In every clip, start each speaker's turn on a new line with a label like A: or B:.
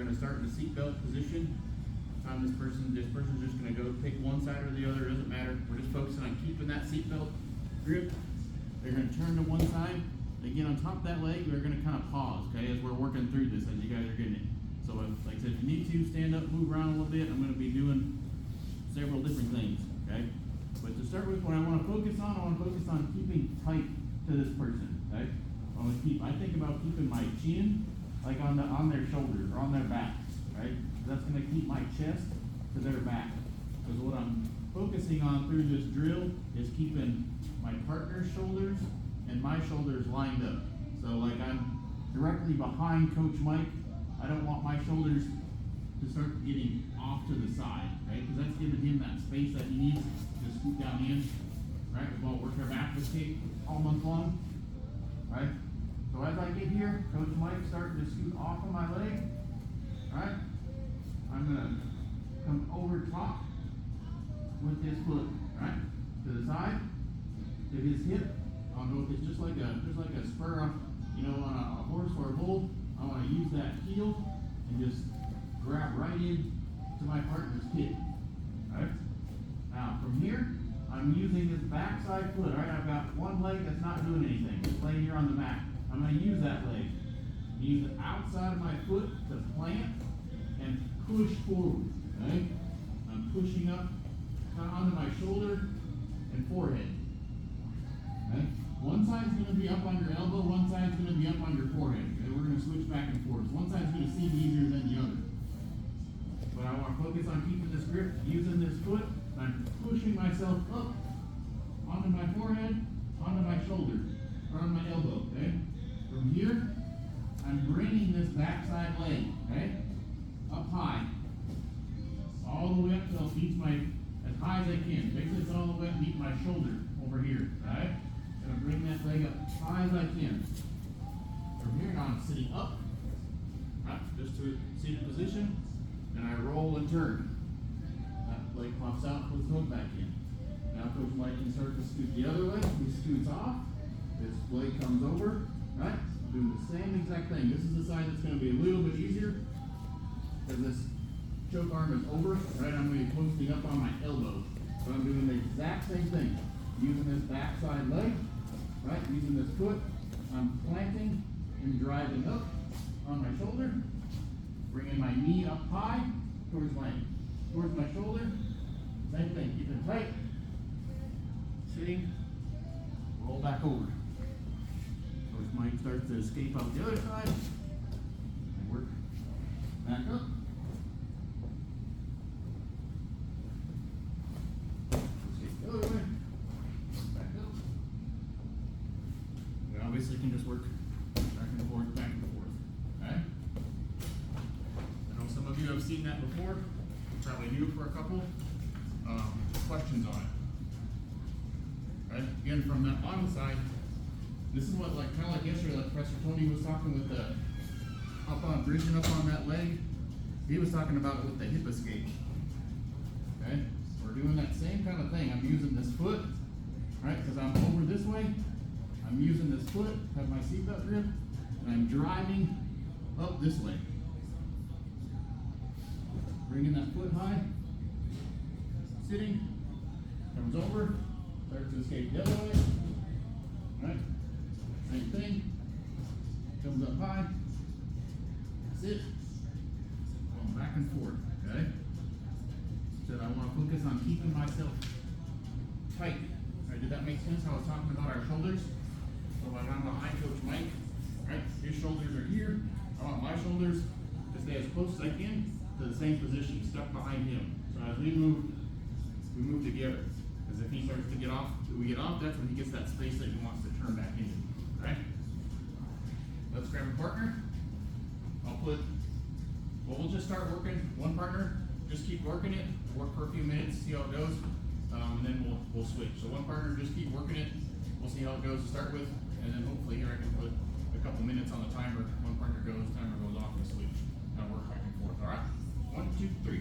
A: gonna start in the seatbelt position. This person's just gonna go pick one side or the other, doesn't matter. We're just focusing on keeping that seatbelt grip. They're gonna turn to one side. They get on top of that leg, we're gonna kind of pause, okay, as we're working through this, as you guys are getting it. So if, like I said, if you need to, stand up, move around a little bit. I'm gonna be doing several different things, okay? But to start with, what I wanna focus on keeping tight to this person, okay? I think about keeping my chin, like on their shoulder, or on their back, right? That's gonna keep my chest to their back. Because what I'm focusing on through this drill is keeping my partner's shoulders and my shoulders lined up. So like I'm directly behind Coach Mike. I don't want my shoulders to start getting off to the side, right? Because that's giving him that space that he needs to scoot down in, right? We've all worked our back with tape all month long, right? So as I get here, Coach Mike starting to scoot off of my leg, right? I'm gonna come over top with this foot, right? To the side, to his hip. I don't know if it's just like a spur on, on a horse or a bull. I want to use that heel and just grab right in to my partner's hip. Right? Now from here, I'm using this backside foot. Right? I've got one leg that's not doing anything. It's laying here on the mat. I'm going to use that leg. Use the outside of my foot to plant and push forward. Okay? I'm pushing up onto my shoulder and forehead. Okay? One side's going to be up on your elbow, one side's going to be up on your forehead. Okay? We're going to switch back and forth. One side's going to seem easier than the other. But I want to focus on keeping this grip, using this foot. I'm pushing myself up onto my forehead, onto my shoulder, or on my elbow. Okay? From here, I'm bringing this backside leg, okay, up high, all the way up till it meets as high as I can. Basically, it's all the way up to meet my shoulder over here, right? Gonna bring that leg up as high as I can. From here, now I'm sitting up, right, just to seated position, and I roll and turn. That leg pops out, puts the hook back in. Now Coach Mike can start to scoot the other way. He scoots off. This blade comes over, right? I'm doing the same exact thing. This is the side that's going to be a little bit easier because this choke arm is over, right? I'm going to be posting up on my elbow. So I'm doing the exact same thing. Using this backside leg, right? Using this foot, I'm planting and driving up on my shoulder, bringing my knee up high towards my shoulder. Same thing, keep it tight. Sitting, roll back over. Coach Mike starts to escape out the other side. And work back up. Escape the other way. Back up. We obviously can just work back and forth, back and forth. Okay? I know some of you have seen that before. Probably new for a couple. Questions on it. Right? Again, from that bottom side, this is what, kind of like yesterday, like Professor Tony was talking with the bridging up on that leg. He was talking about it with the hip escape. Okay? We're doing that same kind of thing. I'm using this foot, right? Because I'm over this way. I'm using this foot, have my seatbelt grip, and I'm driving up this way. Bringing that foot high, sitting, comes over, starts to escape the other way, right? Same thing, comes up high, sit, going back and forth, okay? Said I want to focus on keeping myself tight. Right, did that make sense how I was talking about our shoulders? So like I'm behind Coach Mike, right? His shoulders are here. I want my shoulders to stay as close as I can to the same position, stuck behind him. So as we move together. Because if he starts to get off, that's when he gets that space that he wants to turn back into. Right? Let's grab a partner. We'll just start working one partner, just keep working it, work for a few minutes, see how it goes, and then we'll switch. So one partner, just keep working it, we'll see how it goes to start with, and then hopefully here I can put a couple minutes on the timer. One partner goes, timer goes off, and switch. Kind of work back and forth, all right? 1, 2, 3.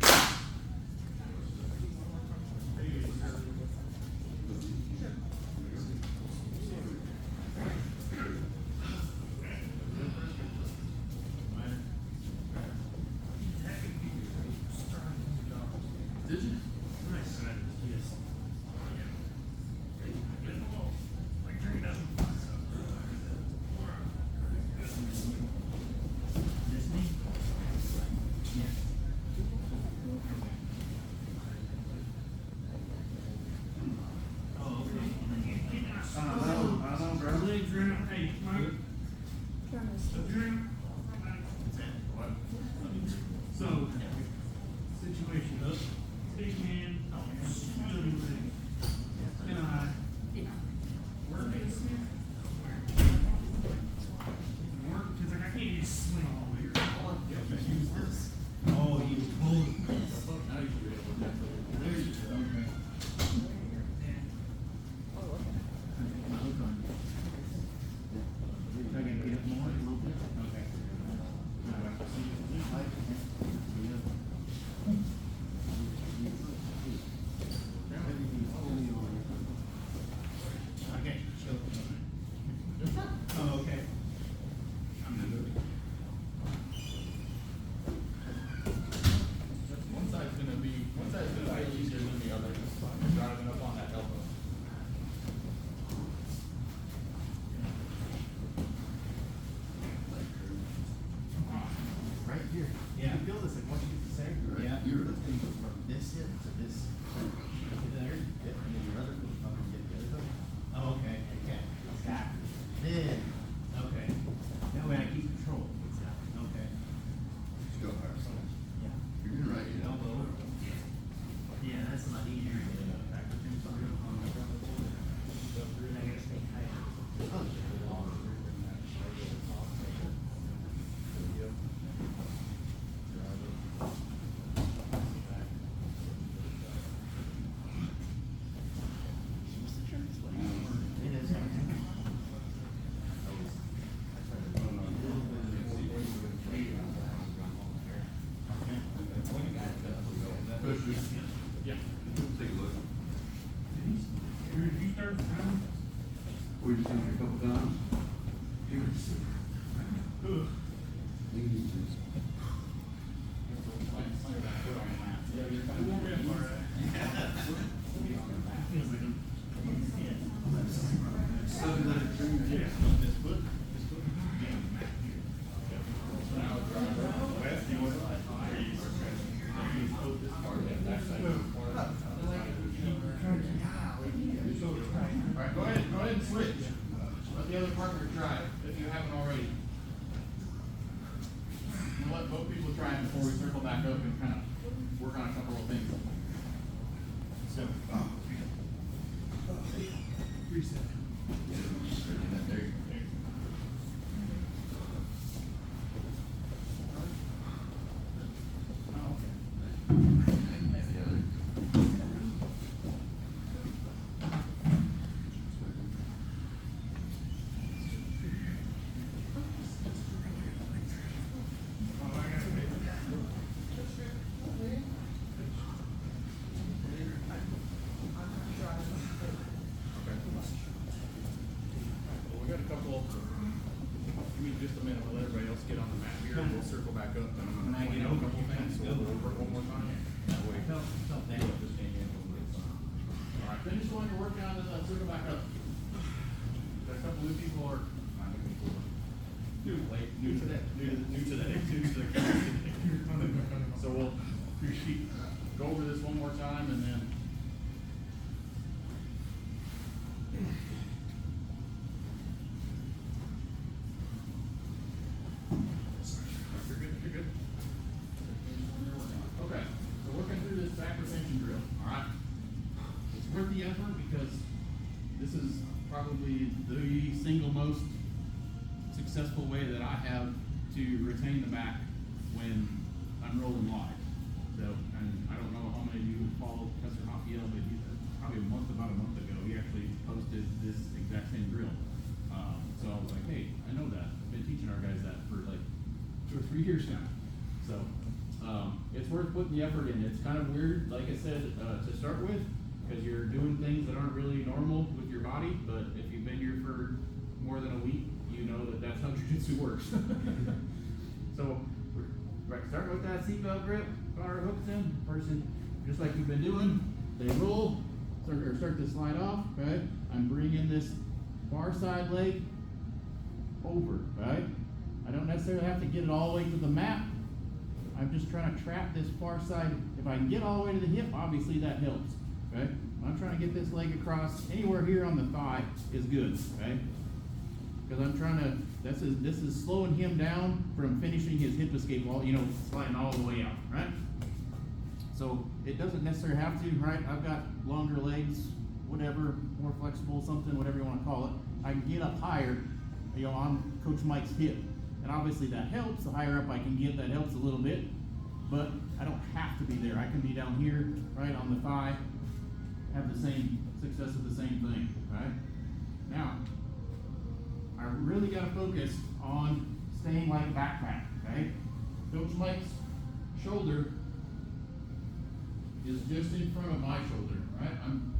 B: here. You can feel this, like, once you get the center,
C: Yeah.
B: you're lifting from this hip to this. There, and then your other foot up and get the other foot.
C: Oh, okay, okay, exactly.
B: Then,
C: Okay, that way I keep control. Okay.
D: Go higher.
C: Yeah.
D: You're doing right, you know.
C: Elbow. Yeah, that's a lot easier to get a back. I gotta stay tight.
B: it is.
D: Push this.
A: Yeah.
D: Take a look.
A: You start time?
D: We just seen it a couple times. You can see. Lean this.
A: Alright, go ahead and switch. Let the other partner try it, if you haven't already. We'll let both people try it before we circle back up and kind of work on a couple of things. So. Reset. There you go. Well, we got a couple, give me just a minute, we'll let everybody else get on the mat here, and we'll circle back up, and I'm gonna point out a couple things, so we'll work one more time. That way. Alright, finish the one you're working on, then let's circle back up. Got a couple new people, or, not new people, new to that. So we'll, go over this one more time, and then. You're good, you're good. Okay, so working through this back retention drill, alright? It's worth the effort because this is probably the single most successful way that I have to retain the back when I'm rolling live. So, and I don't know how many of you follow Professor Raphael, but he, probably about a month ago, he actually posted this exact same drill. So I was like, hey, I know that. I've been teaching our guys that for like 2 or 3 years now. So, it's worth putting the effort in. It's kind of weird, like I said, to start with, because you're doing things that aren't really normal with your body, but if you've been here for more than a week, you know that that's how jiu-jitsu works. So, we're starting with that seatbelt grip, bar hooks in, person, just like you've been doing, they roll, start to slide off, right? I'm bringing this far side leg over, right? I don't necessarily have to get it all the way to the mat. I'm just trying to trap this far side. If I can get all the way to the hip, obviously that helps, right? I'm trying to get this leg across, anywhere here on the thigh is good, right? Because I'm trying to, this is slowing him down from finishing his hip escape, sliding all the way out, right? So it doesn't necessarily have to, right? I've got longer legs, whatever, more flexible, something, whatever you want to call it. I can get up higher, on Coach Mike's hip. And obviously that helps. The higher up I can get, that helps a little bit. But I don't have to be there. I can be down here, right, on the thigh, have the same success of the same thing, right? Now, I really got to focus on staying like a backpack, okay? Coach Mike's shoulder is just in front of my shoulder, right?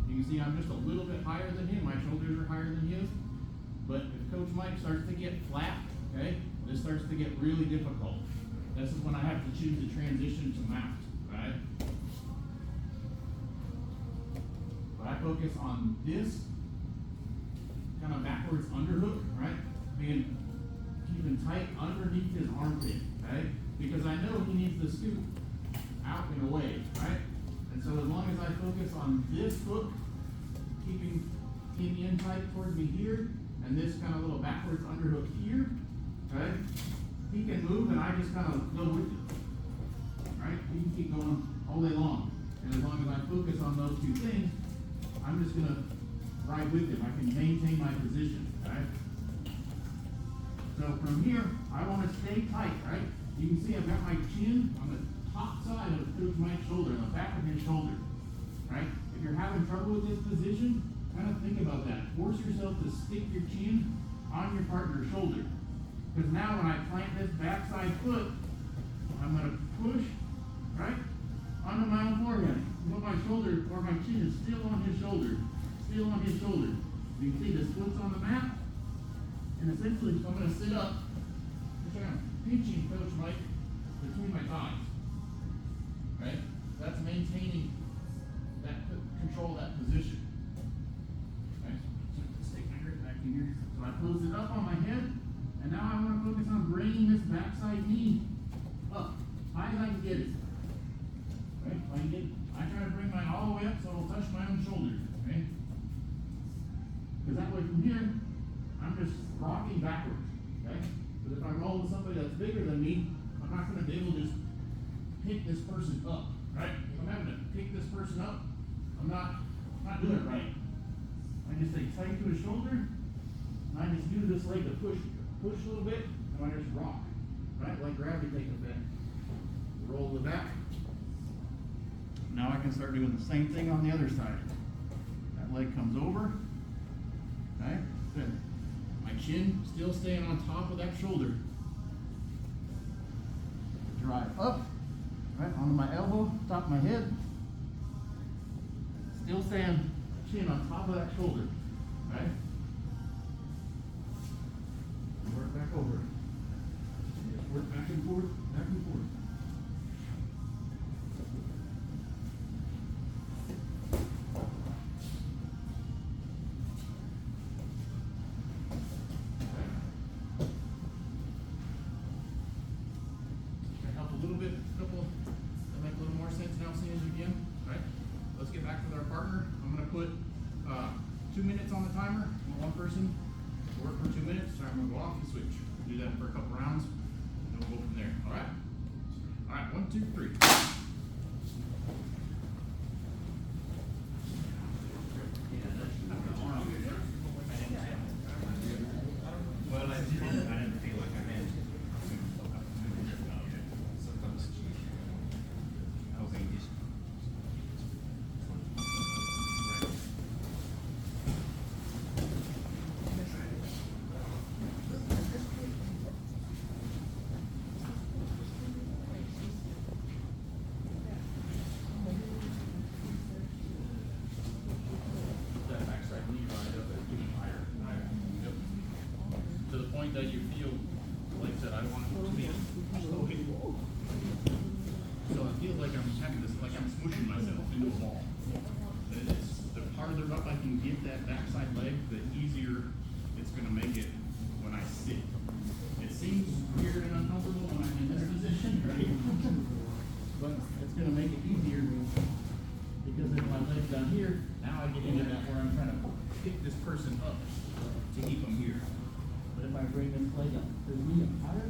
A: You can see I'm just a little bit higher than him. My shoulders are higher than his. But if Coach Mike starts to get flat, okay, this starts to get really difficult. This is when I have to choose to transition to mount, right? But I focus on this kind of backwards underhook, right? Keeping tight underneath his armpit, okay? Because because I know he needs to scoot out and away, right? And so as long as I focus on this hook, keeping in the inside towards me here, and this kind of little backwards underhook here, right? He can move and I just kind of go with it, right? He can keep going all day long. And as long as I focus on those two things, I'm just gonna ride with him. I can maintain my position, right? So from here, I wanna stay tight, right? You can see I've got my chin on the top side of Coach Mike's shoulder, on the back of his shoulder, right? If you're having trouble with this position, kind of think about that. Force yourself to stick your chin on your partner's shoulder. Because now when I plant this backside foot, I'm gonna push, right, onto my own forehead. But my shoulder, or my chin is still on his shoulder, still on his shoulder. You can see this foot's on the mat, and essentially, so I'm gonna sit up, I'm kind of pinching Coach Mike between my thighs, right? That's maintaining that, control that position. Right? So stick my grip back in here. So I close it up on my head, and now I want to focus on bringing this backside knee up, high as I can get it. Right? I try to bring mine all the way up so it'll touch my own shoulder. Okay? Because that way from here, I'm just rocking backwards. Okay? But if I roll with somebody that's bigger than me, I'm not going to be able to just pick this person up. Right? If I'm having to pick this person up, I'm not doing it right. I just stay tight to his shoulder, and I just use this leg to push a little bit, and I just rock. Right? Like gravity taking effect. Roll the back. Now I can start doing the same thing on the other side. That leg comes over. Okay? Good. My chin still staying on top of that shoulder. Drive up. Right? Onto my elbow, top of my head. Still staying chin on top of that shoulder. Right? Work back over. Just work back and forth, back and forth. Help a little bit, couple, that make a little more sense now seeing you again, right? Let's get back with our partner. I'm gonna put 2 minutes on the timer on one person. Work for 2 minutes, so I'm gonna go off and switch. Do that for a couple rounds, and we'll go from there, all right? All right, 1, 2, 3.
C: Well, I didn't feel like I had. Okay, just.
A: That backside knee right up there, even higher. Yep. To the point that you feel, like I said, I don't want it to be so I feel like I'm having this, like I'm smooshing myself into a ball. And it's, the farther up I can get that backside leg, the easier it's gonna make it when I sit. It seems weird and uncomfortable when I'm in this position, right? But it's gonna make it easier because if my leg's down here, now I get into that where I'm trying to pick this person up to keep them here. But if I bring this leg up, this knee up higher,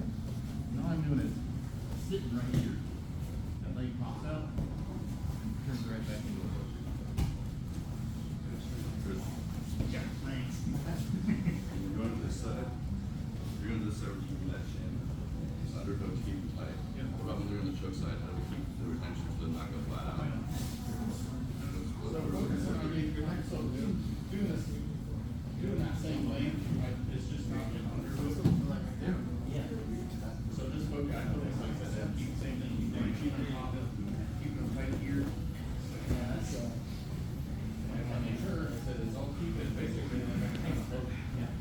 A: now I'm doing it sitting right here. That leg pops out and turns right back into a hook.
D: Good.
A: Yeah, thanks.
D: You're going to this side. You're going to this side, we're keeping that chin. Underhook, keep it tight.
A: Yeah.
D: What about when they're on the choke side? How do we keep the retention so they're not going to flat out?
A: So focus on, I mean, you're like, so doing this, doing that same leg, right, it's just not an underhook.
C: Yeah.
A: So just focus, I focus like I said, keep the same thing, keep the chin on top, keep them tight here. Yeah, that's, and I make sure, I said, it's all keep it basically like a kind of hook. Yeah.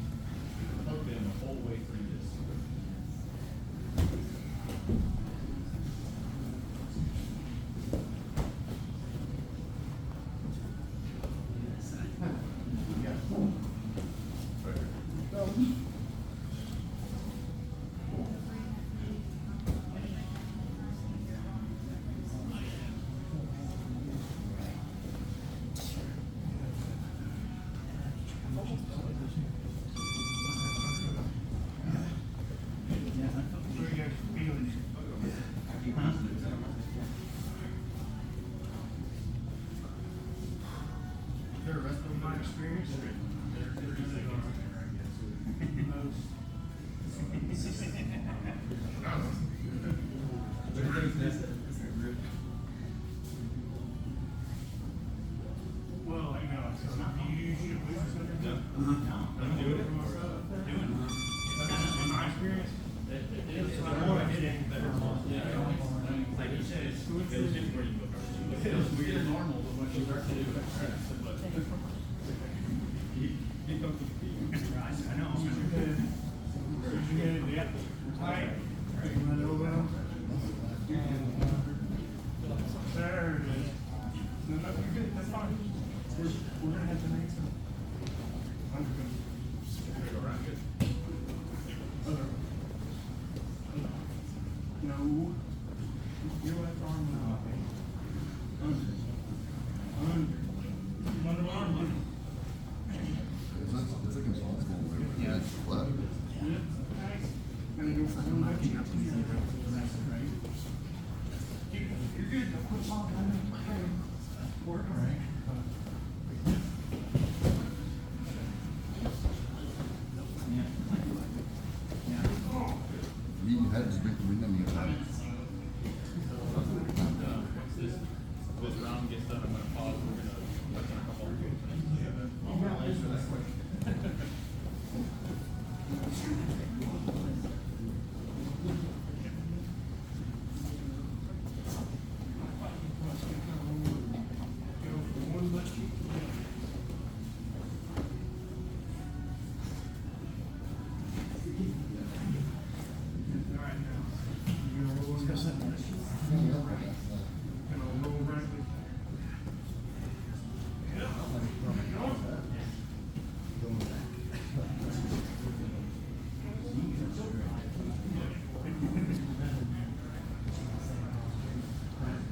A: Hook them the whole way through this. Yeah.
D: Right here.
C: strict. They're 30 seconds in there, I guess. Well, you know, so you should lose under the. I'm doing it. Doing it. In my experience, it's not more I did it, but like you said, it's just where you go first.
A: It feels weird and normal, but once you start to do it,
C: I know. Yeah. Right. Run over them. There it is. No, you're good. That's fine. We're gonna have to make some. I'm gonna go right good. No. Your left arm now. Under arm.
E: It's like impossible. Yeah, it's flat.
C: Gonna go for one back. You're good. Put all that in my head. Work, all right.
E: You had to drink the wind on the outside.
A: once this round gets done, I'm gonna pause, we're gonna work on a couple of things.
B: Answer that question.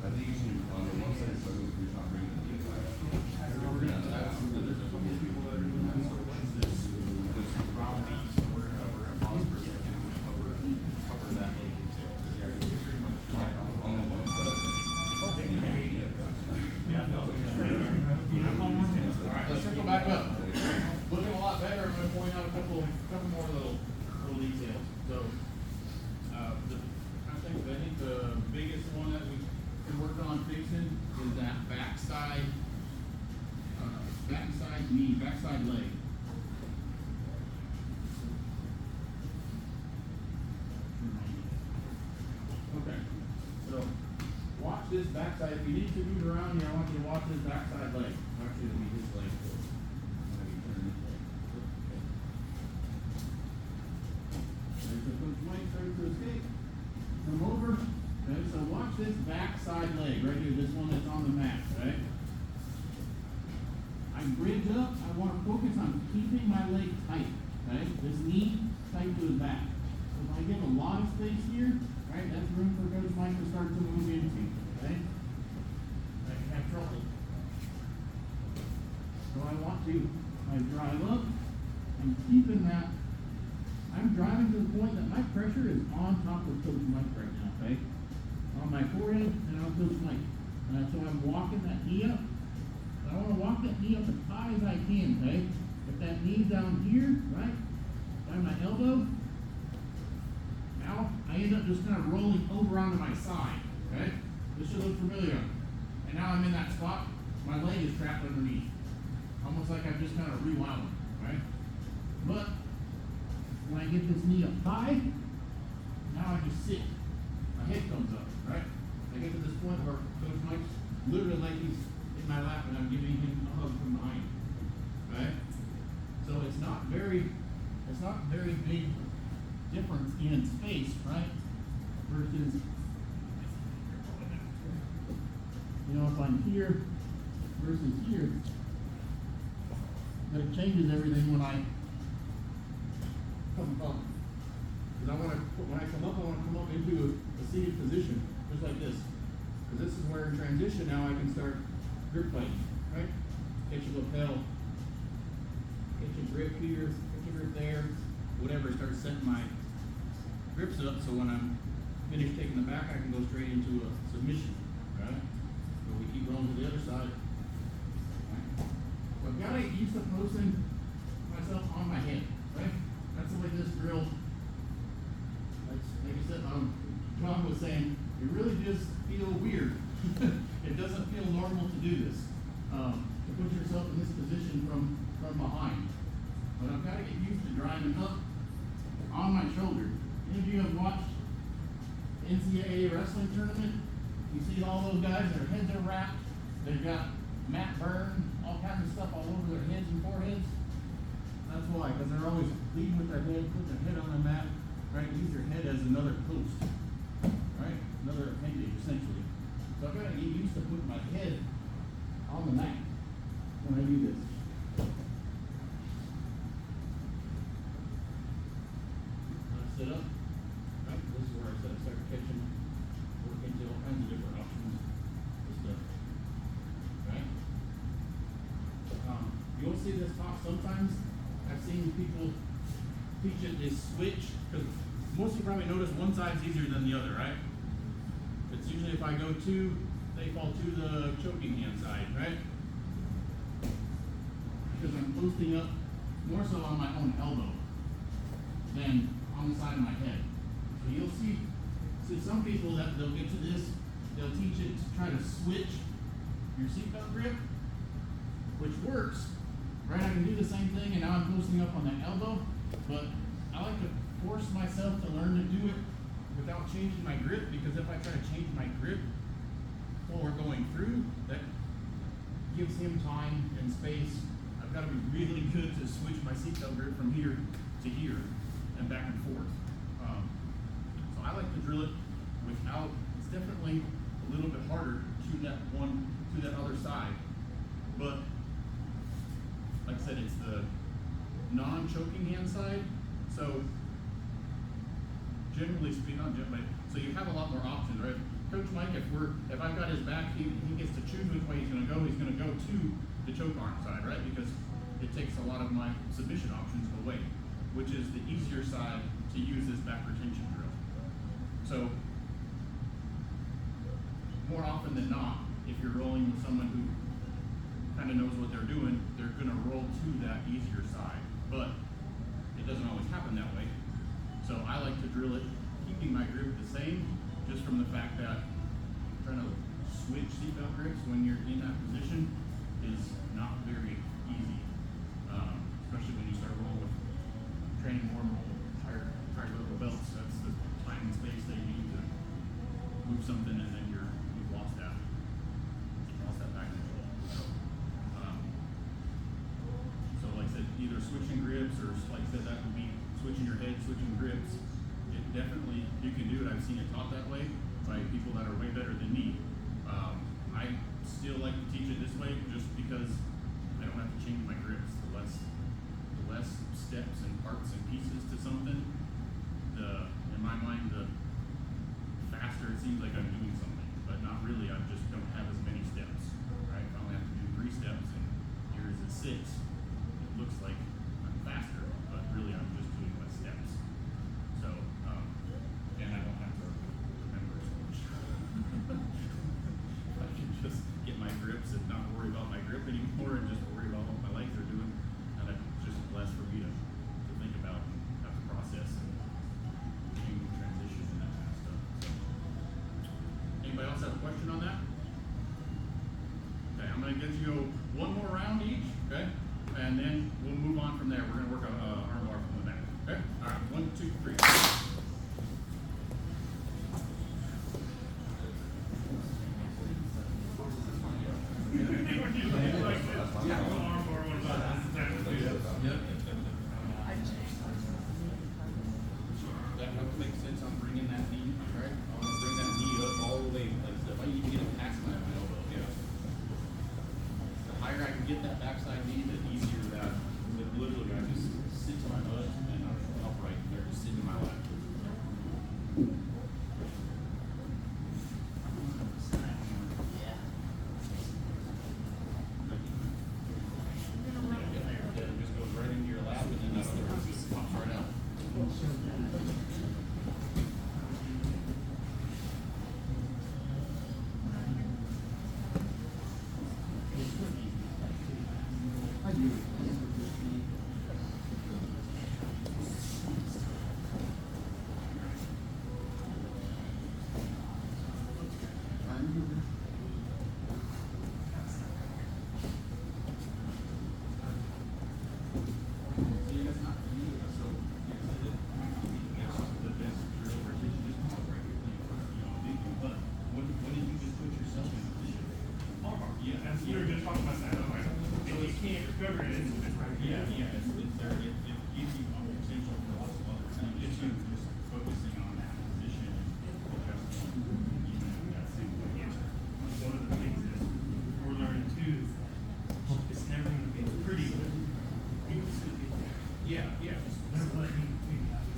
D: I think you should, on the one side, so you're not bringing the inside. We're gonna ask them that there's a couple of people that are doing that, so once this round leaves, we're gonna pause for a second, and cover that little detail. Pretty much on the one side.
A: Alright, let's circle back up. Looking a lot better, I'm gonna point out a couple more little details. So, I think the biggest one that we can work on fixing is that backside knee, backside leg. Okay, so watch this backside. If you need to move around here, I want you to watch this backside leg. Actually, it'll be this leg. Maybe turn this way. There's the coach Mike starting to escape. Come over. Okay, so watch this backside leg right here, this one that's on the mat, right? I bridge up, I want to focus on keeping my leg tight, right? This knee tight to his back. So if I give a lot of space here, right, that's room for Coach Mike to start to move into, right? I can have trouble. So I drive up, I'm keeping that, I'm driving to the point that my pressure is on top of Coach Mike right now, okay? On my forehead and on Coach Mike. So I'm walking that knee up. I want to walk that knee up as high as I can, okay? If that knee's down here, right, by my elbow, now I end up just kind of rolling over onto my side, okay? This should look familiar. And now I'm in that spot, my leg is trapped underneath. Almost like I've just kind of rewound, right? But when I get this knee up high, now I just sit. My head comes up, right? I get to this point where Coach Mike's literally like he's in my lap and I'm giving him a hug from behind, right? So it's not very big difference in space, right? Versus, you know, if I'm here versus here, but it changes everything when I come up. Because when I come up, I want to come up into a seated position, just like this. Because this is where in transition now I can start grip fighting, right? Catch your lapel, catch your grip here, catch your grip there, whatever, start setting my grips up so when I'm finished taking the back, I can go straight into a submission, right? So we keep rolling to the other side. Right? So I've gotta get used to posting myself on my head, right? That's the way this drill, like you said, John was saying, it really just feel weird. It doesn't feel normal to do this, to put yourself in this position from behind. But I've gotta get used to driving up on my shoulder. Any of you have watched NCAA wrestling tournament? You see all those guys, their heads are wrapped, they've got mat burn, all kinds of stuff all over their heads and foreheads. That's why, because they're always leading with their head, putting their head on the mat, right? Use their head as another post, right? Another appendage, essentially. So I've got to get used to putting my head on the mat when I do this. When I sit up, right? This is where I start catching, work into all kinds of different options and stuff, right? You'll see this talk sometimes. I've seen people teach it this switch, because most of you probably notice one side's easier than the other, right? It's usually if I go to, they fall to the choking hand side, right? Because I'm posting up more so on my own elbow than on the side of my head. So you'll see some people that they'll get to this, they'll teach it to try to switch your seatbelt grip, which works. Right, I can do the same thing, and now I'm posting up on that elbow, but I like to force myself to learn to do it without changing my grip, because if I try to change my grip while we're going through, that gives him time and space. I've got to be really good to switch my seatbelt grip from here to here and back and forth. So I like to drill it without, it's definitely a little bit harder to that other side, but like I said, it's the non-choking hand side. So generally speaking, so you have a lot more options, right? Coach Mike, if I've got his back, he gets to choose which way he's gonna go. He's gonna go to the choke arm side, right? Because it takes a lot of my submission options away, which is the easier side to use this back retention drill. So more often than not, if you're rolling with someone who kind of knows what they're doing, they're going to roll to that easier side. But it doesn't always happen that way. So I like to drill it, keeping my grip the same, just from the fact that trying to switch seatbelt grips when you're in that position is not very easy. Especially when you start rolling with training more higher level belts. That's the time and space that you need to move something, and then you've lost that back control. So like I said, either switching grips, or like I said, that would be switching your head, switching grips. It definitely, you can do it. I've seen it taught that way by people that are way better than me. I still like to teach it this way just because I don't have to change my grips. The less steps and parts and pieces to something, in my mind, the faster it seems like I'm doing something, but not really. I just don't have as many steps, right? If I only have to do 3 steps and yours is 6, it looks like I'm faster, but really I'm just doing less steps. So, and I don't have to remember so much. I can just get my grips and not worry about my grip anymore, and just worry about what my legs are doing, and it's just less for me to think about and have to process and change transition and that kind of stuff. So, anybody else have a question on that? Okay, I'm gonna get you one more round each, okay? And then we'll move on from there. We're gonna work on arm bar from the back. Okay? Alright, 1, 2, 3. That makes sense. I'm bringing that knee, right? I want to bring that knee up all the way. Like, if I need to get it past my elbow, the higher I can get that backside knee, the easier that. Literally, I just sit to my butt and I'm upright there, just sitting in my lap. It just goes right into your lap, and then that other piece pops right out.
C: talk about that, I'm like, if you can't recover it, it's right here.
D: Yeah, it's there, it gives you potential for lots of other things, it's you just focusing on that position and adjusting, you know, that single answer.
C: One of the things that we're learning too, it's never gonna be pretty. People still get there.
D: Yeah, yeah.
C: Never let me figure out.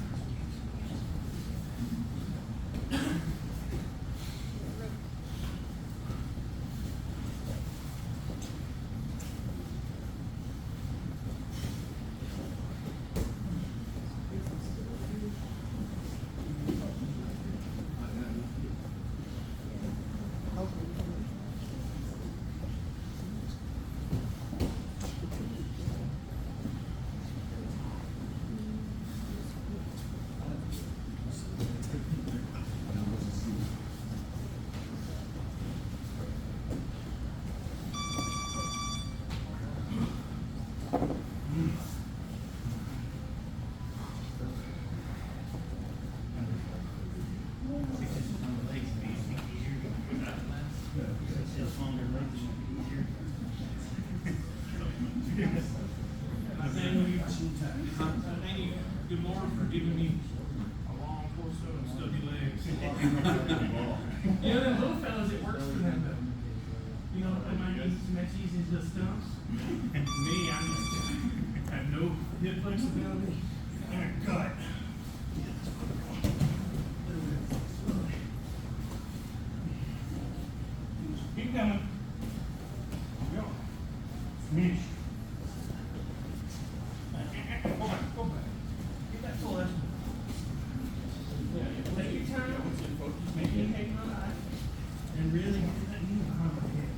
D: Thank you, good Lord, for giving me a long torso and stubby legs.
C: You know, them little fellas, it works for them though. You know, am I using some easy as the stumps? Me, I'm just, have no hip flexibility and a gut. Keep coming. Go. Finish. Go back, go back. Get that full estimate. Take your time, make it take my life, and really get that new complicated.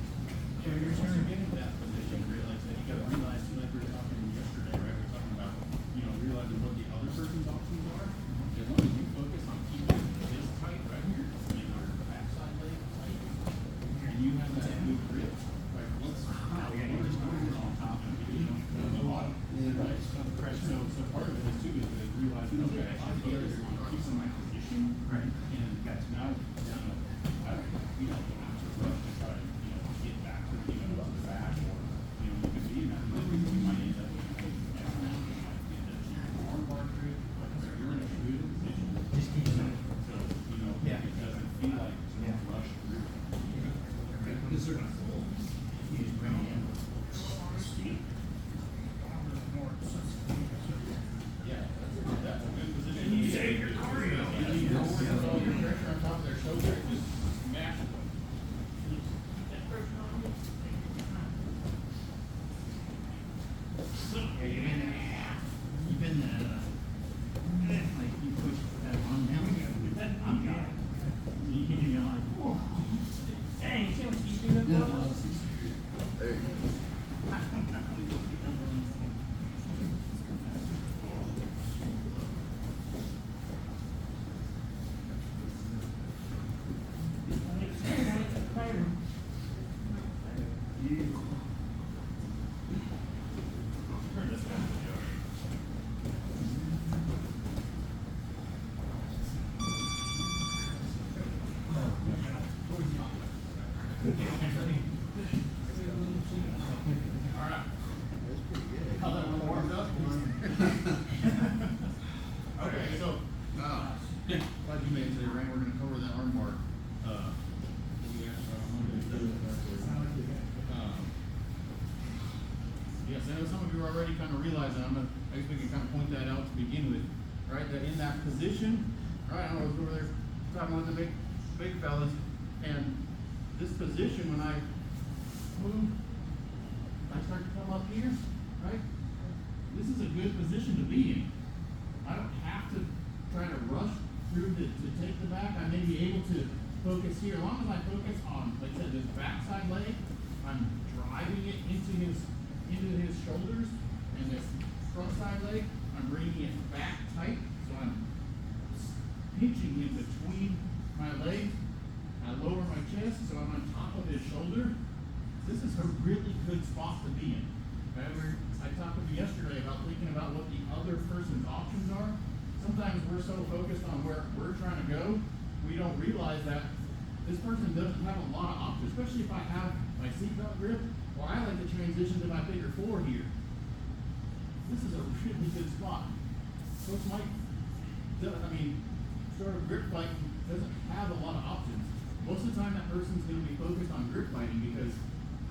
D: Yeah, you're trying to get into that position, realize that you gotta realize, like we were talking yesterday, right, we were talking about, you know, realizing what the other person's options are. As long as you focus on keeping this tight right here, in our backside leg tight, and you have that good grip, right, once, we're just going on top of it, you know, the bottom, right, so part of it is too, is realizing, okay, I'm here, I'm keeping my position, right, and guys, now, down, you know, to rush to try to, you know, get back to, you know, the back, or, you know, you could be in that position, you might end up, arm bar grip, like, you're in a good position.
C: Just keep going.
D: So, you know, it doesn't feel like it's a rush through.
C: This is gonna pull. You just bring it in.
D: Yeah, that's a good position.
C: And you save your cardio.
D: You know, your pressure on top of their shoulder, just smash it.
B: Yeah, you've been like you push that arm down. I'm got it. You can be like, whoa.
C: Dang, Tim, you do that well?
E: There you go.
D: Turn this down. Alright. How that one warmed up? Okay, so, glad you made it today, Ryan, we're gonna cover that arm bar. Yes, I know some of you are already kind of realizing, I guess we can kind of point that out to begin with, right, that in that position, right, I was over there talking with the big fellas, and this position, when I move, I start to come up here, right, this is a good position to be in. I don't have to try to rush through to take the back, I may be able to focus here, as long as I focus on, like I said, this backside leg, I'm driving it into his shoulders, and this front side leg, I'm bringing it back tight, so I'm pinching in between my legs. I lower my chest, so I'm on top of his shoulder. This is a really good spot to be in. Remember, I talked with you yesterday about thinking about what the other person's options are. Sometimes we're so focused on where we're trying to go, we don't realize that
A: this person doesn't have a lot of options, especially if I have my seatbelt grip, or I like to transition to my figure 4 here. This is a really good spot. Coach Mike, sort of grip fight doesn't have a lot of options. Most of the time that person's gonna be focused on grip fighting because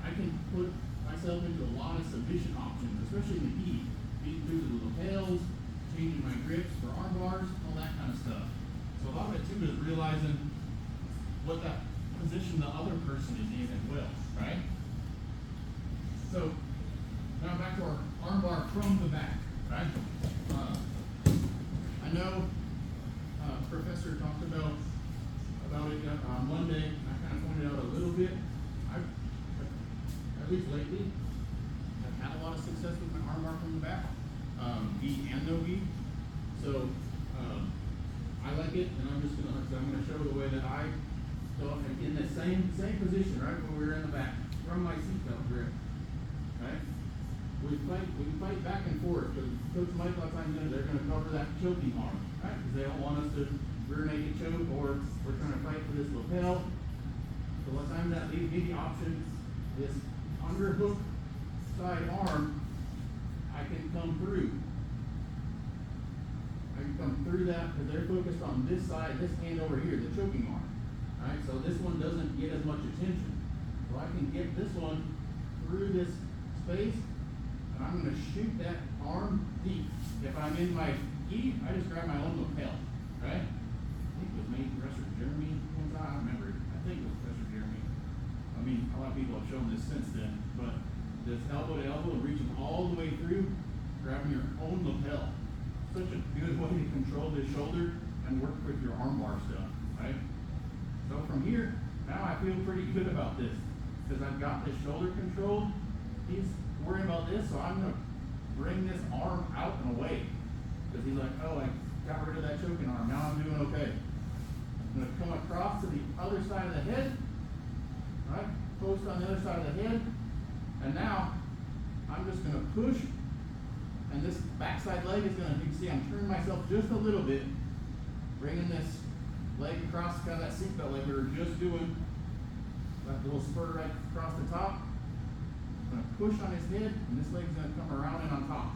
A: I can put myself into a lot of submission options, especially in the heat. Beating through the lapels, changing my grips for arm bars, all that kind of stuff. So a lot of it too is realizing what that position the other person is in as well, right? So now back to our arm bar from the back, right? I know Professor talked about it on Monday. I kind of pointed out a little bit. At least lately, I've had a lot of success with my arm bar from the back, V and no V. So I like it, and I'm gonna show the way that I felt in the same position, right, when we were in the back from my seatbelt grip, right? We fight back and forth. Because Coach Mike, a lot of times they're gonna cover that choking arm, right? Because they don't want us to rear naked choke, or we're trying to fight for this lapel. So a lot of times that leaves me the option, this underhook side arm, I can come through. I can come through that because they're focused on this side, this hand over here, the choking arm. Alright, so this one doesn't get as much attention. So I can get this one through this space, and I'm gonna shoot that arm deep. If I'm in my E, I just grab my own lapel, right? I think it was maybe Professor Jeremy one time, I don't remember. I think it was Professor Jeremy. I mean, a lot of people have shown this since then, but this elbow to elbow and reaching all the way through, grabbing your own lapel. Such a good way to control this shoulder and work with your arm bar stuff, right? So from here, now I feel pretty good about this because I've got this shoulder controlled. He's worrying about this, so I'm gonna bring this arm out and away because he's like, oh, I got rid of that choking arm. Now I'm doing okay. I'm gonna come across to the other side of the head, right? Post on the other side of the head, and now I'm just gonna push, and this backside leg is gonna, you can see I'm turning myself just a little bit, bringing this leg across, kind of that seatbelt like we were just doing, that little spur right across the top. I'm gonna push on his head, and this leg's gonna come around and on top.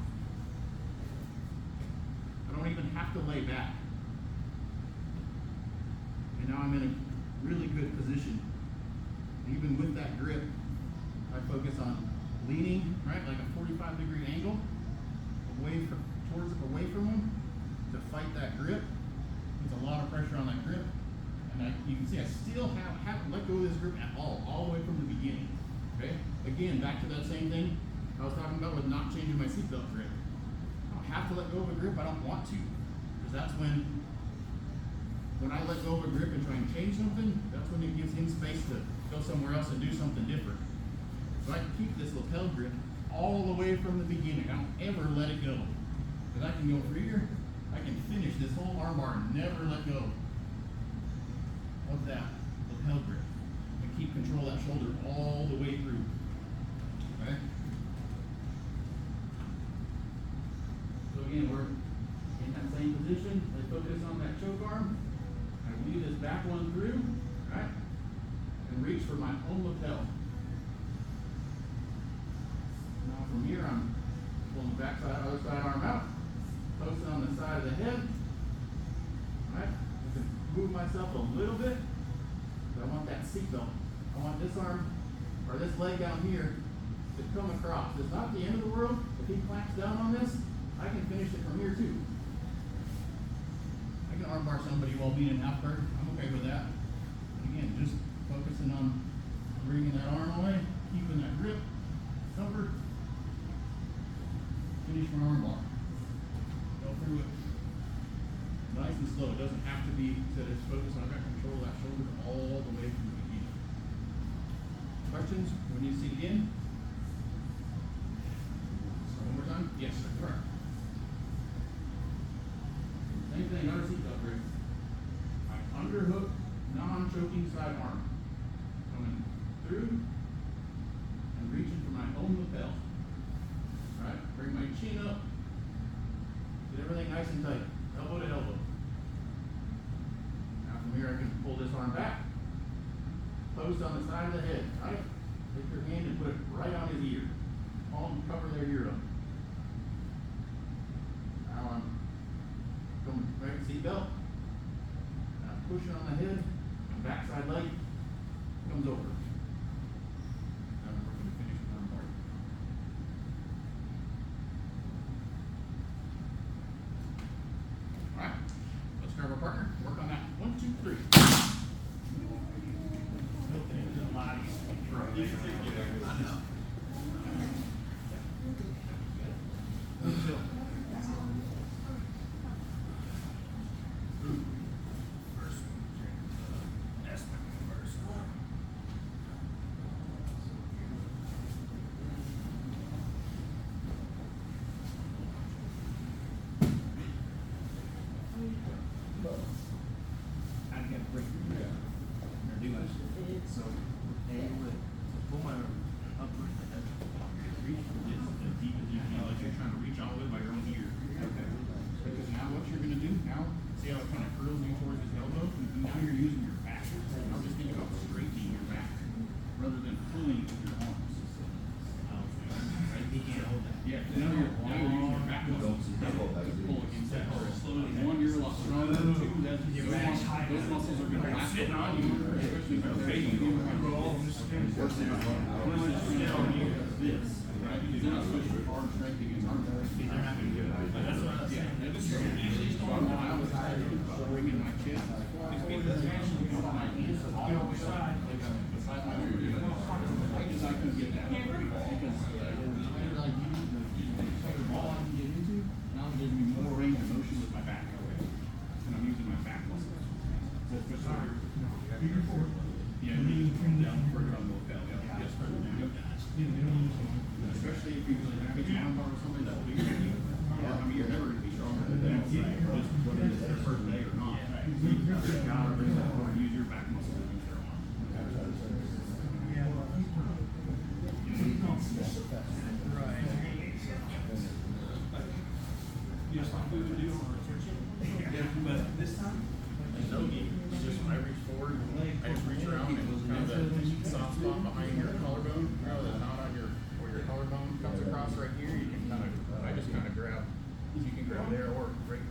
A: I don't even have to lay back. And now I'm in a really good position. Even with that grip, I focus on leaning, right, like a 45-degree angle, away from him to fight that grip. Puts a lot of pressure on that grip. And you can see I still haven't let go of this grip at all the way from the beginning. Okay? Again, back to that same thing I was talking about with not changing my seatbelt grip. I don't have to let go of a grip, I don't want to. Because that's when I let go of a grip and try and change something, that's when it gives him space to go somewhere else and do something different. So I keep this lapel grip all the way from the beginning. I don't ever let it go. Because I can go through here, I can finish this whole arm bar and never let go of that lapel grip. And keep control of that shoulder all the way through. Okay? So again, we're in that same position. Let's focus on that choke arm. I weave this back one through, right? And reach for my own lapel. Now from here, I'm pulling the back side, other side arm out, posting on the side of the head. Right? I can move myself a little bit. But I want that seatbelt. I want this arm or this leg down here to come across. It's not the end of the world. If he clamps down on this, I can finish it from here too. I can armbar somebody while being in half guard. I'm okay with that. Again, just focusing on bringing that arm away, keeping that grip covered. Finish my arm bar. Go through it nice and slow. It doesn't have to be that it's focused on. I've got control of that shoulder all the way from the beginning. Questions? We need to see it again. One more time? Yes, sir. Correct. Same thing, another seatbelt grip. My underhook, non-choking side arm. Coming through and reaching for my own lapel. Alright, bring my chin up. Get everything nice and tight. Elbow to elbow. Now from here I can pull this arm back. post on the side of the head, right? Take your hand and put it right on his ear. Palm, cover their ear up. Now I'm going right seatbelt. Now pushing on the head, and backside leg comes over. Now we're going to finish the arm part. All right, let's grab our partner. Work on that. 1, 2, 3.
B: So, pull my upper reach as deep as you can, like you're trying to reach all the way by your own ear.
A: Okay. Because now what you're gonna do now, see how it kind of curls you towards his elbow? Now you're using your back. Now just think about straightening your back rather than pulling with your arms.
B: Right, he can't hold that.
A: Yeah, now you're using your back muscles to pull against that. Slowly, one, you're a lot stronger. Two, those muscles are gonna last on you, especially if you're fading. This, right? Because then I'll switch to arm strength against arm strength.
B: They're not gonna do it. That's what I was saying.
A: I was bringing my chest. It's because my hands are all the way side. Beside my ear. I couldn't get that. Because like the ball I can get into, now I'm giving me more range of motion with my back. And I'm using my back muscles. So especially yeah, down further on the lapel. Yes, further down. Especially if you have a arm bar or something that will be I mean, you're never going to be stronger than that. Just whether it's their first day or not. You've got to bring that forward. Use your back muscles to use their arm.
C: Just like we would do on a retention.
A: Yeah, but this time, no knee. Just when I reach forward, I just reach around and kind of the soft spot behind your collarbone, the knot on your, where your collarbone comes across right here, you can kind of, I just kind of grab, you can grab there or right,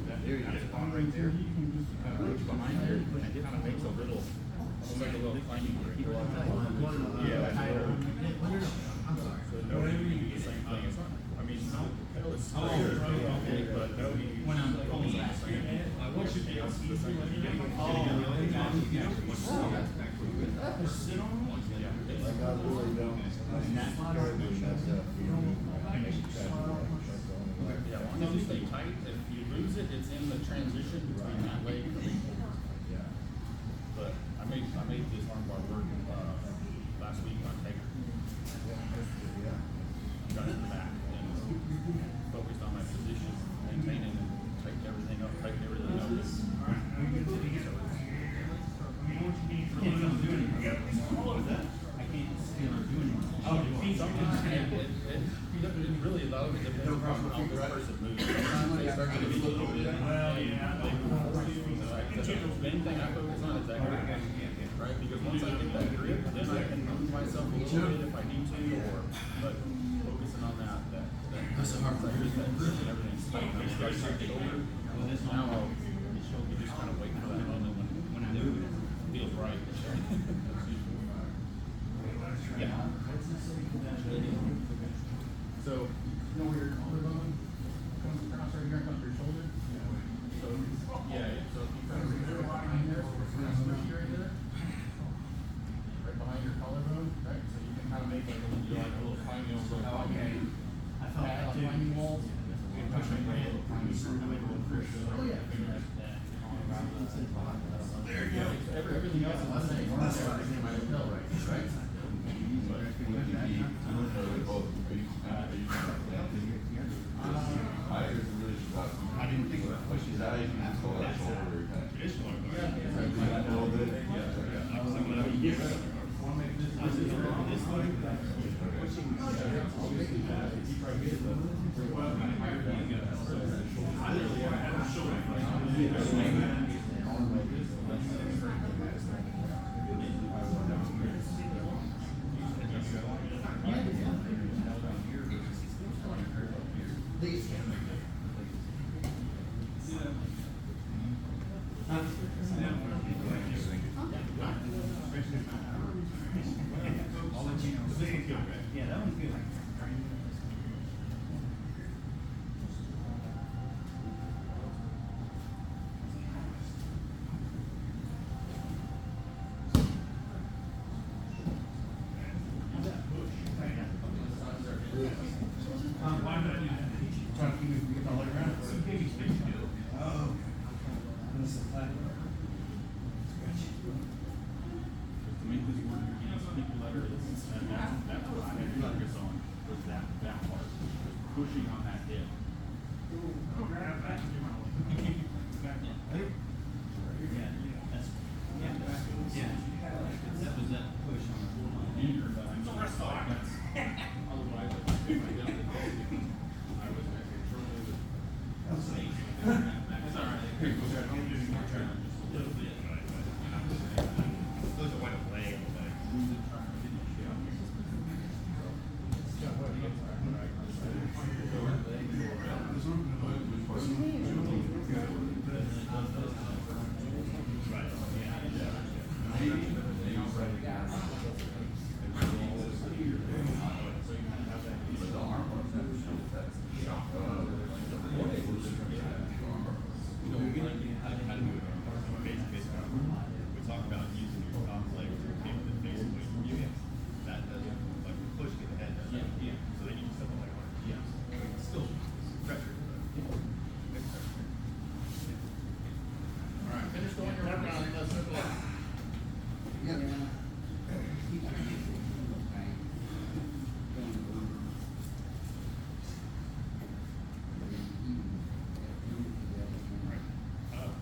A: that spot right there, you can just kind of reach behind there, and it kind of makes a little, almost like a little climbing ring. Yeah,
B: I'm sorry.
A: so no, you can do the same thing. It's not, I mean, it's okay, but no, you
B: When I'm
A: almost the same. What should be else the same thing?
B: sit on one.
A: Yeah, once you stay tight, if you lose it, it's in the transition between that leg and the leg. But I made this arm bar work, last week on Taker. Got it in the back and focused on my position, maintaining and tightened everything up. It really allows it to depend on how this person moves. Sometimes they start to be a little bit. The main thing I focus on is that grip, right? Because once I get that grip, then I can move myself a little bit if I need to, but focusing on that that's a hard thing. That grip and everything's tight. I start to take it over. Now you just kind of wait for that moment when I move, it feels right. Yeah. So, you know where your collarbone comes across right here and comes to your shoulder? So, yeah, so if you kind of reach right behind there, it's kind of squishy right there. Right behind your collarbone, right? So you can kind of make like a little climbing
B: I felt
A: pad
B: that
A: on
B: too.
A: climbing walls. You can push right there. Oh, yeah. There you go. Everything else is the same. Everything my lapel right here, right?
D: I didn't think about it. She's out, you can just hold that shoulder. But the arm bar center shows that's shock.
B: We talk about using your top leg to keep the face away from you. That doesn't, like, push to the head, doesn't it?
A: Yeah.
B: So then you just have to like,
A: Yeah.
B: it's still pressure.
A: All right, finish the one you're working on, let's circle up.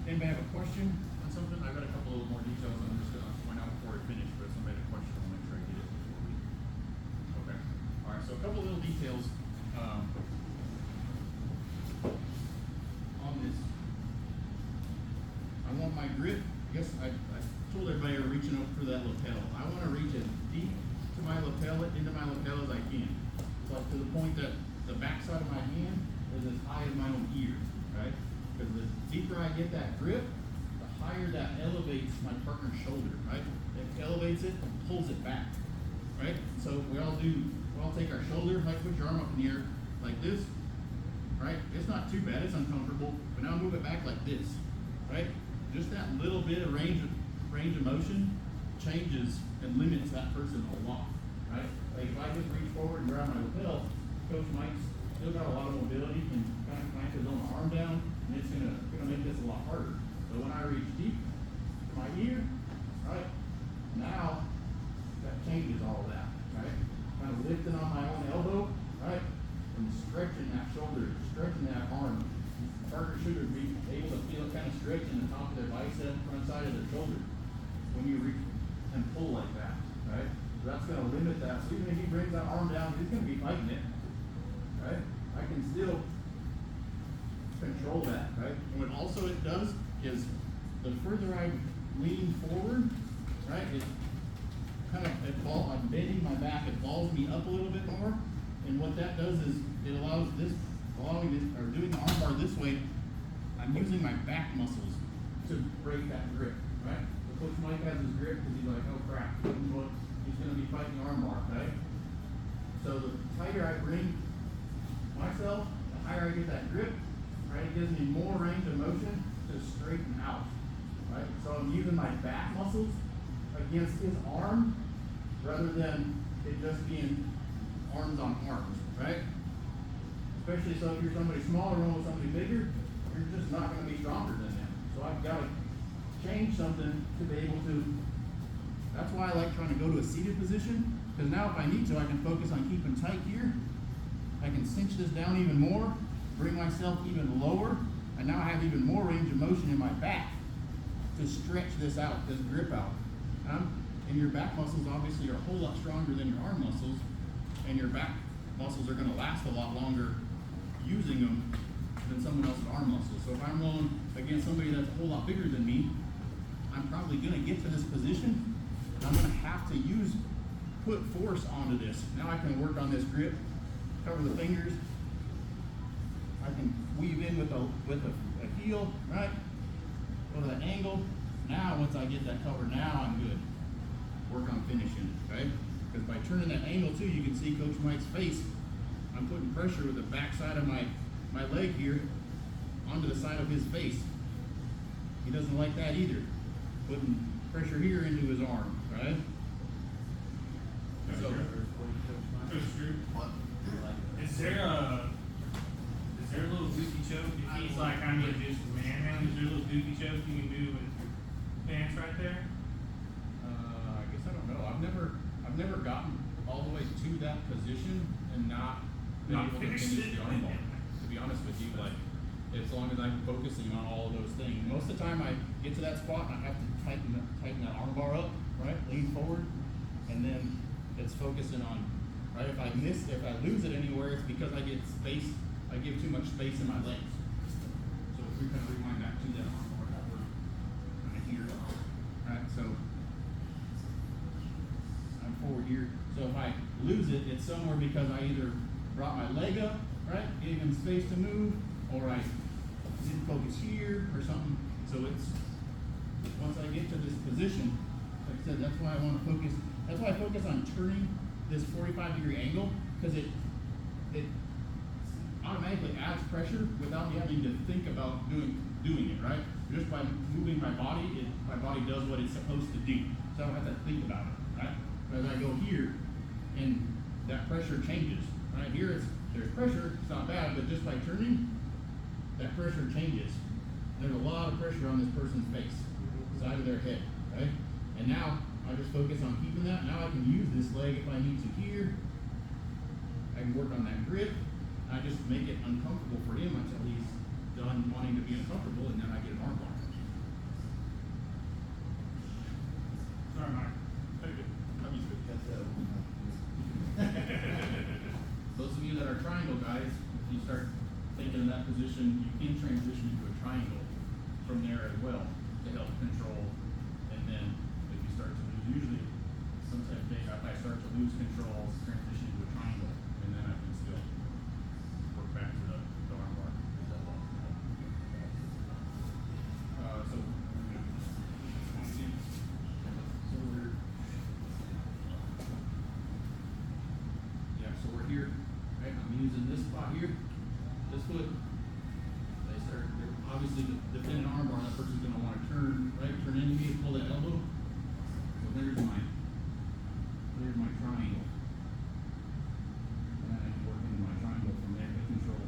A: Anybody have a question on something? I've got a couple of more details I'm just gonna point out before we finish, but if somebody had a question, I'll make sure I get it before we. Okay, all right, so a couple of little details, on this. I want my grip, I guess I told everybody we're reaching up for that lapel. I wanna reach as deep to my lapel, into my lapel as I can. Like to the point that the backside of my hand is as high as my own ear, right? Because the deeper I get that grip, the higher that elevates my partner's shoulder, right? It elevates it and pulls it back, right? So we all take our shoulder, like put your arm up in the air like this, right? It's not too bad, it's uncomfortable, but now move it back like this, right? Just that little bit of range of motion changes and limits that person a lot, right? Like if I just reach forward and grab my lapel, Coach Mike's still got a lot of mobility and kind of clamp his own arm down, and it's gonna make this a lot harder. But when I reach deep to my ear, right, now that changes all of that, right? Kind of lifting on my own elbow, right, and stretching that shoulder, stretching that arm. Partner should be able to feel it kind of stretch in the top of their bicep, front side of their shoulder when you reach and pull like that, right? So that's gonna limit that. So even if he brings that arm down, he's gonna be fighting it, right? I can still control that, right? And what also it does is the further I lean forward, right, I'm bending my back, it balls me up a little bit more. And what that does is it allows doing the arm bar this way, I'm using my back muscles to break that grip, right? So Coach Mike has his grip because he's like, oh crap, he's gonna be fighting the arm bar, right? So the tighter I bring myself, the higher I get that grip, right? It gives me more range of motion to straighten out, right? So I'm using my back muscles against his arm rather than it just being arms on arms, right? Especially so if you're somebody smaller and with somebody bigger, you're just not going to be stronger than them. So I've got to change something to be able to. That's why I like trying to go to a seated position, because now if I need to, I can focus on keeping tight here. I can cinch this down even more, bring myself even lower, and now I have even more range of motion in my back to stretch this out, this grip out. And your back muscles obviously are a whole lot stronger than your arm muscles, and your back muscles are going to last a lot longer using them than someone else's arm muscles. So if I'm going against somebody that's a whole lot bigger than me, I'm probably going to get to this position, and I'm going to have to put force onto this. Now I can work on this grip, cover the fingers. I can weave in with a heel, right? Go to the angle. Now once I get that covered, now I'm good. Work on finishing, right? Because by turning that angle too, you can see Coach Mike's face. I'm putting pressure with the back side of my leg here onto the side of his face. He doesn't like that either. Putting pressure here into his arm, right? So,
C: Coach Drew, is there a little goofy choke? If he's like, I'm gonna do some man, is there a little goofy choke you can do with your pants right there?
A: I guess I don't know. I've never gotten all the way to that position and not been able to
C: finished
A: finish
C: it.
A: the arm bar. To be honest with you, like as long as I'm focusing on all of those things. Most of the time I get to that spot and I have to tighten that arm bar up, right? Lean forward, and then it's focusing on, right? If I lose it anywhere, it's because I give too much space in my legs. So if we kind of rewind back to that arm bar that we're right here, right? So I'm forward here. So if I lose it, it's somewhere because I either brought my leg up, right? Gave him space to move, or I didn't focus here or something. So it's, once I get to this position, said, that's why I wanna focus, that's why I focus on turning this 45-degree angle, cause it automatically adds pressure without me having to think about doing it, right? Just by moving my body, my body does what it's supposed to do. So I don't have to think about it, right? But as I go here, and that pressure changes, right? Here there's pressure, it's not bad, but just by turning, that pressure changes. There's a lot of pressure on this person's face, side of their head, right? And now I just focus on keeping that. Now I can use this leg if I need to here. I can work on that grip. I just make it uncomfortable for him until he's done wanting to be uncomfortable, and then I get an arm bar.
C: Sorry, Mike. Take it.
A: Those of you that are triangle guys, if you start thinking in that position, you can transition into a triangle from there as well to help control. And then if you start to lose, usually sometimes if I start to lose control, I'll transition to a triangle, and then I can still work back to the arm bar. So we're here, right? I'm using this spot here, this foot. They're obviously defending arm bar, that person's gonna wanna turn, right? Turn into me and pull that elbow. So there's my triangle. And then I can work into my triangle from there to control.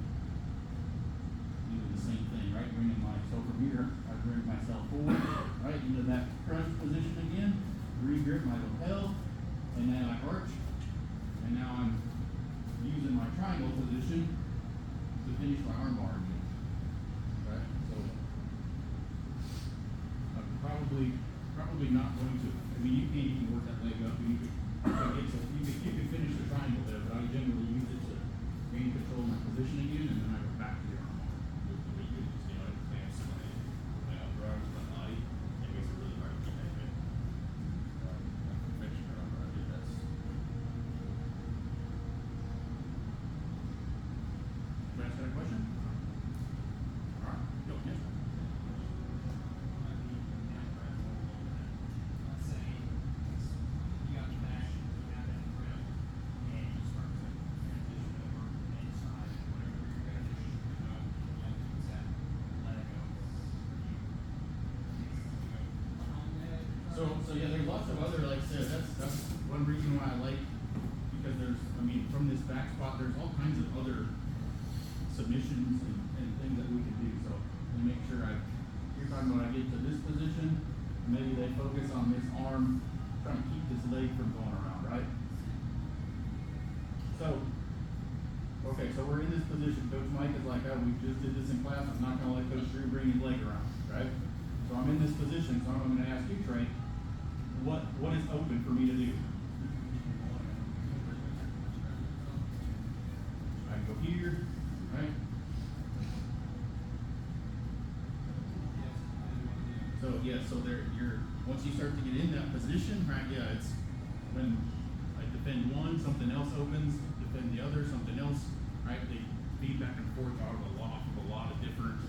A: Doing the same thing, right? So from here, I bring myself forward, right? Into that crunch position again. Re-grip my lapel, and then I arch. And now I'm using my triangle position to finish my arm bar again. Right? So I'm probably not going to, I mean, you can't even work that leg up. You can finish the triangle there, but I generally use it to gain control of my position again, and then I go back to the arm bar. Can I ask that a question? All right, go ahead.
F: Let's say you got your back, you got that grip, and you start to transition over inside, whatever you're gonna do, like you said, let it go.
A: So yeah, there's lots of other, like I said, that's one reason why I like, because from this back spot, there's all kinds of other submissions and things that we can do. So let me make sure you're talking about I get to this position, maybe they focus on this arm, trying to keep this leg from going around, right? So, okay, so we're in this position. Coach Mike is like, oh, we just did this in class. I'm not gonna let Coach Drew bring his leg around, right? So I'm in this position, so I'm gonna ask you, Trey, what is open for me to do? I go here, right? So yeah, once you start to get in that position, right? Yeah, it's when I defend one, something else opens, defend the other, something else, right? They feed back and forth out of a lot of different